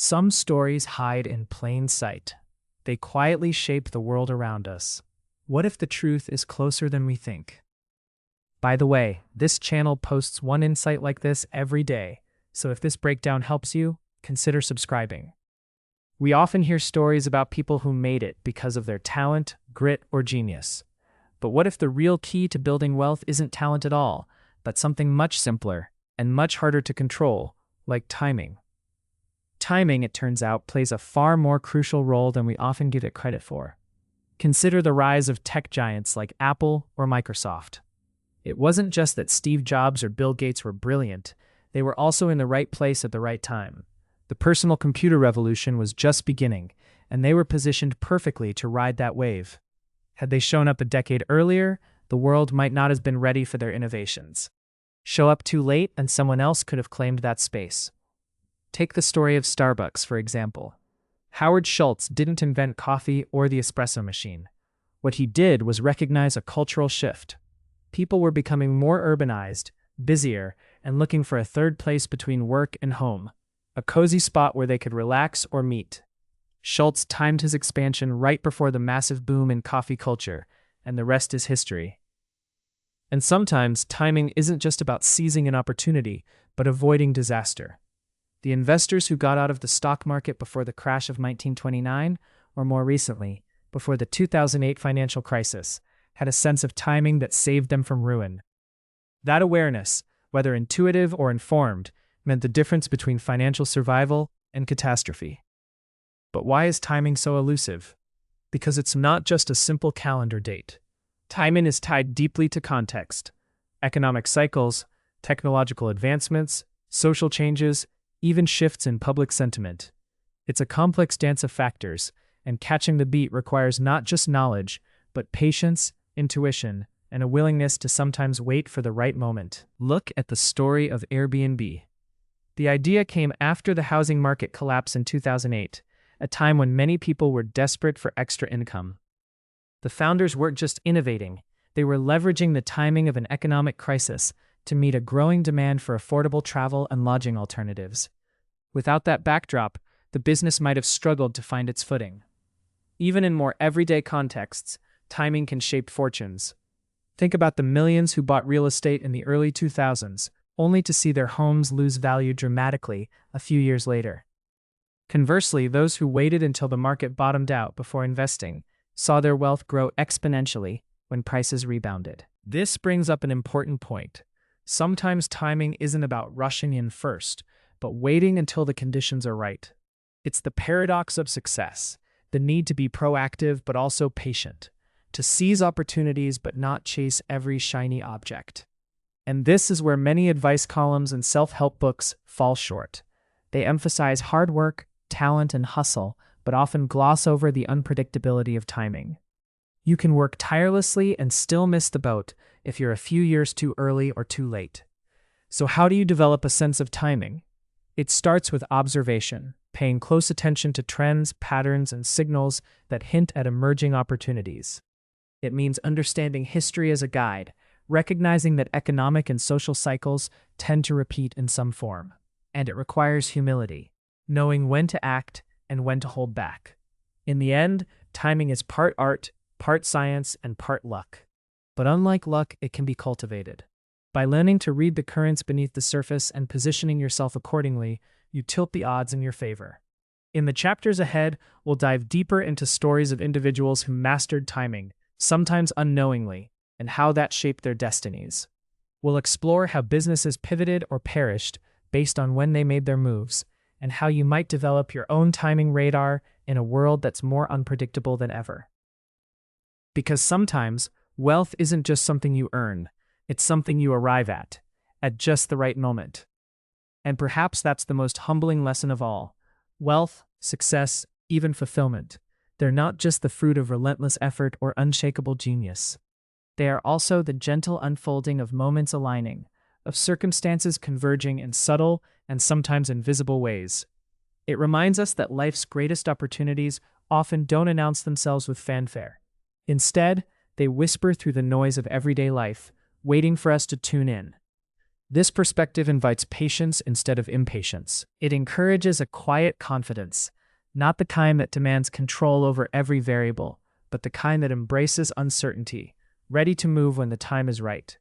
Some stories hide in plain sight. They quietly shape the world around us. What if the truth is closer than we think? By the way, this channel posts one insight like this every day, so if this breakdown helps you, consider subscribing. We often hear stories about people who made it because of their talent, grit, or genius. But what if the real key to building wealth isn't talent at all, but something much simpler and much harder to control, like timing? Timing, it turns out, plays a far more crucial role than we often give it credit for. Consider the rise of tech giants like Apple or Microsoft. It wasn't just that Steve Jobs or Bill Gates were brilliant, they were also in the right place at the right time. The personal computer revolution was just beginning, and they were positioned perfectly to ride that wave. Had they shown up a decade earlier, the world might not have been ready for their innovations. Show up too late, and someone else could have claimed that space. Take the story of Starbucks, for example. Howard Schultz didn't invent coffee or the espresso machine. What he did was recognize a cultural shift. People were becoming more urbanized, busier, and looking for a third place between work and home, a cozy spot where they could relax or meet. Schultz timed his expansion right before the massive boom in coffee culture, and the rest is history. And sometimes, timing isn't just about seizing an opportunity, but avoiding disaster. The investors who got out of the stock market before the crash of 1929, or more recently, before the 2008 financial crisis, had a sense of timing that saved them from ruin. That awareness, whether intuitive or informed, meant the difference between financial survival and catastrophe. But why is timing so elusive? Because it's not just a simple calendar date. Timing is tied deeply to context, economic cycles, technological advancements, social changes, even shifts in public sentiment. It's a complex dance of factors, and catching the beat requires not just knowledge, but patience, intuition, and a willingness to sometimes wait for the right moment. Look at the story of Airbnb. The idea came after the housing market collapse in 2008, a time when many people were desperate for extra income. The founders weren't just innovating, they were leveraging the timing of an economic crisis to meet a growing demand for affordable travel and lodging alternatives. Without that backdrop, the business might have struggled to find its footing. Even in more everyday contexts, timing can shape fortunes. Think about the millions who bought real estate in the early 2000s, only to see their homes lose value dramatically a few years later. Conversely, those who waited until the market bottomed out before investing saw their wealth grow exponentially when prices rebounded. This brings up an important point. Sometimes timing isn't about rushing in first, but waiting until the conditions are right. It's the paradox of success, the need to be proactive but also patient, to seize opportunities but not chase every shiny object. And this is where many advice columns and self-help books fall short. They emphasize hard work, talent, and hustle, but often gloss over the unpredictability of timing. You can work tirelessly and still miss the boat if you're a few years too early or too late. So how do you develop a sense of timing? It starts with observation, paying close attention to trends, patterns, and signals that hint at emerging opportunities. It means understanding history as a guide, recognizing that economic and social cycles tend to repeat in some form. And it requires humility, knowing when to act and when to hold back. In the end, timing is part art, part science, and part luck. But unlike luck, it can be cultivated. By learning to read the currents beneath the surface and positioning yourself accordingly, you tilt the odds in your favor. In the chapters ahead, we'll dive deeper into stories of individuals who mastered timing, sometimes unknowingly, and how that shaped their destinies. We'll explore how businesses pivoted or perished based on when they made their moves, and how you might develop your own timing radar in a world that's more unpredictable than ever. Because sometimes, wealth isn't just something you earn, it's something you arrive at just the right moment. And perhaps that's the most humbling lesson of all. Wealth, success, even fulfillment, they're not just the fruit of relentless effort or unshakable genius. They are also the gentle unfolding of moments aligning, of circumstances converging in subtle and sometimes invisible ways. It reminds us that life's greatest opportunities often don't announce themselves with fanfare. Instead, they whisper through the noise of everyday life, waiting for us to tune in. This perspective invites patience instead of impatience. It encourages a quiet confidence, not the kind that demands control over every variable, but the kind that embraces uncertainty, ready to move when the time is right.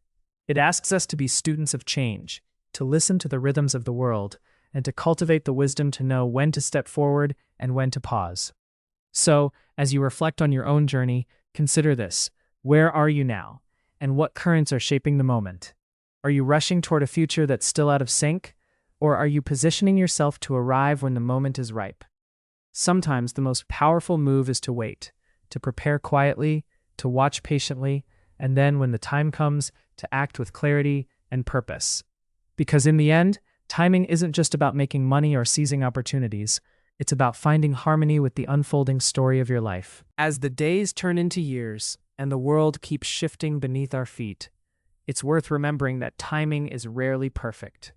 It asks us to be students of change, to listen to the rhythms of the world, and to cultivate the wisdom to know when to step forward and when to pause. So, as you reflect on your own journey, consider this. Where are you now? And what currents are shaping the moment? Are you rushing toward a future that's still out of sync? Or are you positioning yourself to arrive when the moment is ripe? Sometimes the most powerful move is to wait, to prepare quietly, to watch patiently, and then when the time comes, to act with clarity and purpose. Because in the end, timing isn't just about making money or seizing opportunities. It's about finding harmony with the unfolding story of your life. As the days turn into years and the world keeps shifting beneath our feet, it's worth remembering that timing is rarely perfect.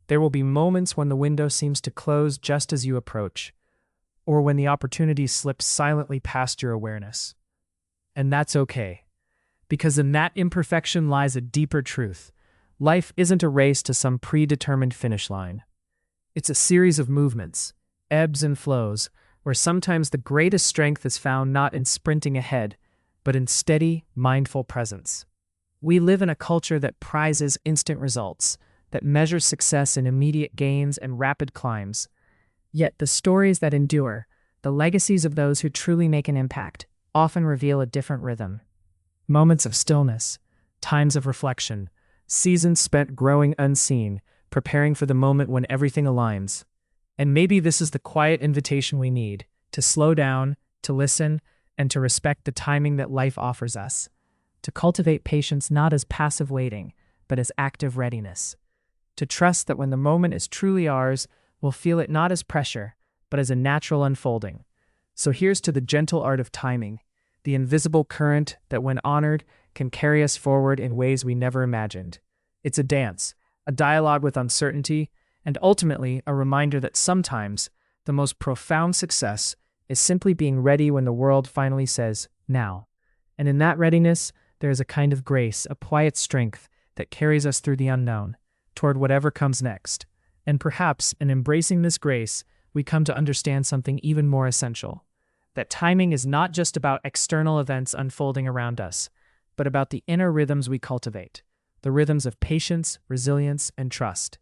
There will be moments when the window seems to close just as you approach, or when the opportunity slips silently past your awareness. And that's okay, because in that imperfection lies a deeper truth. Life isn't a race to some predetermined finish line. It's a series of movements, ebbs and flows, where sometimes the greatest strength is found not in sprinting ahead, but in steady, mindful presence. We live in a culture that prizes instant results, that measures success in immediate gains and rapid climbs. Yet the stories that endure, the legacies of those who truly make an impact, often reveal a different rhythm. Moments of stillness, times of reflection, seasons spent growing unseen, preparing for the moment when everything aligns. And maybe this is the quiet invitation we need, to slow down, to listen, and to respect the timing that life offers us. To cultivate patience not as passive waiting, but as active readiness. To trust that when the moment is truly ours, we'll feel it not as pressure, but as a natural unfolding. So here's to the gentle art of timing, the invisible current that, when honored, can carry us forward in ways we never imagined. It's a dance, a dialogue with uncertainty, and ultimately a reminder that sometimes the most profound success is simply being ready when the world finally says, now. And in that readiness, there is a kind of grace, a quiet strength that carries us through the unknown, toward whatever comes next. And perhaps in embracing this grace, we come to understand something even more essential. That timing is not just about external events unfolding around us, but about the inner rhythms we cultivate, the rhythms of patience, resilience, and trust.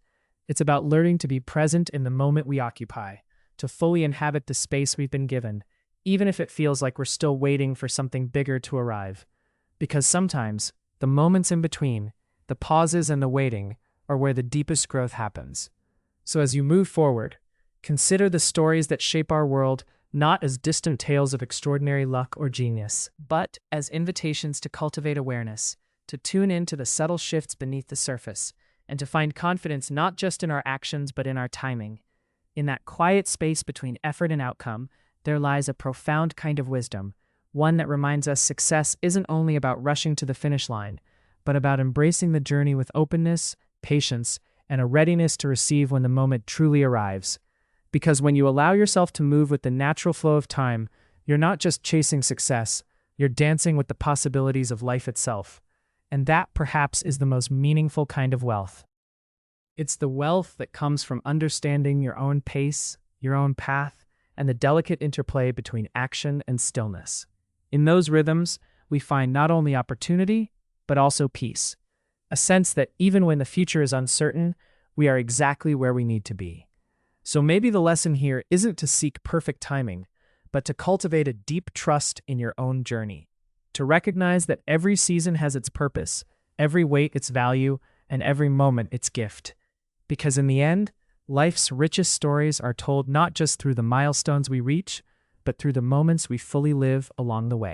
It's about learning to be present in the moment we occupy, to fully inhabit the space we've been given, even if it feels like we're still waiting for something bigger to arrive. Because sometimes, the moments in between, the pauses and the waiting, are where the deepest growth happens. So as you move forward, consider the stories that shape our world not as distant tales of extraordinary luck or genius, but as invitations to cultivate awareness, to tune in to the subtle shifts beneath the surface, and to find confidence not just in our actions but in our timing. In that quiet space between effort and outcome, there lies a profound kind of wisdom, one that reminds us success isn't only about rushing to the finish line, but about embracing the journey with openness, patience, and a readiness to receive when the moment truly arrives. Because when you allow yourself to move with the natural flow of time, you're not just chasing success, you're dancing with the possibilities of life itself. And that, perhaps, is the most meaningful kind of wealth. It's the wealth that comes from understanding your own pace, your own path, and the delicate interplay between action and stillness. In those rhythms, we find not only opportunity, but also peace. A sense that even when the future is uncertain, we are exactly where we need to be. So maybe the lesson here isn't to seek perfect timing, but to cultivate a deep trust in your own journey. To recognize that every season has its purpose, every wait its value, and every moment its gift. Because in the end, life's richest stories are told not just through the milestones we reach, but through the moments we fully live along the way.